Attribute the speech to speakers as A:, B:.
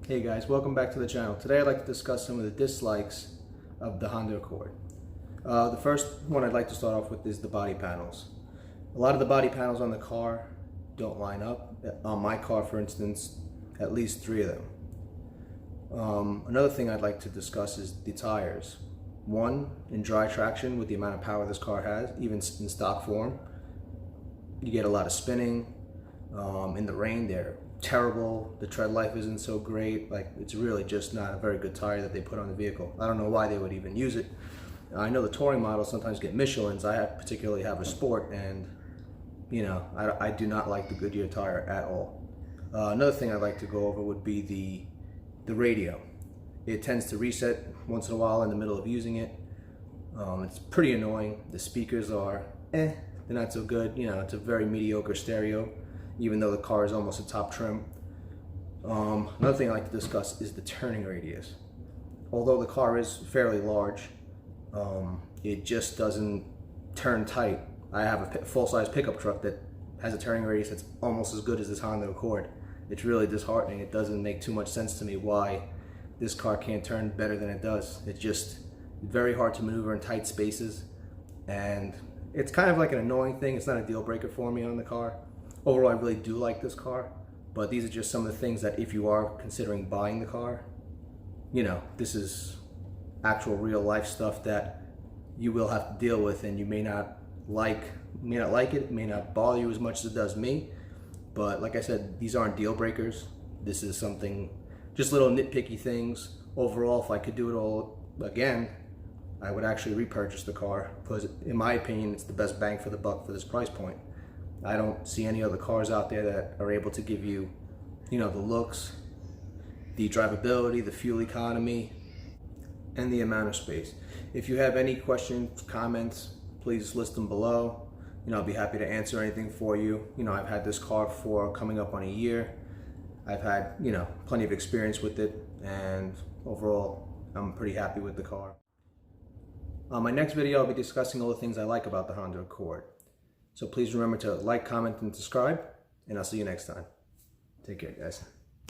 A: Hey guys, welcome back to the channel. Today I'd like to discuss some of the dislikes of the Honda Accord. The first one I'd like to start off with is the body panels. A lot of the body panels on the car don't line up. On my car, for instance, at least 3 of them. Another thing I'd like to discuss is the tires. One, in dry traction, with the amount of power this car has, even in stock form, you get a lot of spinning. In the rain, they're terrible. The tread life isn't so great. Like, it's really just not a very good tire that they put on the vehicle. I don't know why they would even use it. I know the touring models sometimes get Michelins. I particularly have a Sport, and you know, I do not like the Goodyear tire at all. Another thing I'd like to go over would be the radio. It tends to reset once in a while in the middle of using it. It's pretty annoying. The speakers are they're not so good. You know, it's a very mediocre stereo, even though the car is almost a top trim. Another thing I like to discuss is the turning radius. Although the car is fairly large, it just doesn't turn tight. I have a full-size pickup truck that has a turning radius that's almost as good as this Honda Accord. It's really disheartening. It doesn't make too much sense to me why this car can't turn better than it does. It's just very hard to maneuver in tight spaces, and it's kind of like an annoying thing. It's not a deal breaker for me on the car. Overall, I really do like this car, but these are just some of the things that if you are considering buying the car, you know, this is actual real life stuff that you will have to deal with, and you may not like it, may not bother you as much as it does me. But like I said, these aren't deal breakers. This is something, just little nitpicky things. Overall, if I could do it all again, I would actually repurchase the car, because in my opinion, it's the best bang for the buck for this price point. I don't see any other cars out there that are able to give you, you know, the looks, the drivability, the fuel economy, and the amount of space. If you have any questions, comments, please list them below. You know, I'll be happy to answer anything for you. You know, I've had this car for coming up on a year. I've had, you know, plenty of experience with it, and overall, I'm pretty happy with the car. On my next video, I'll be discussing all the things I like about the Honda Accord. So please remember to like, comment, and subscribe, and I'll see you next time. Take care, guys.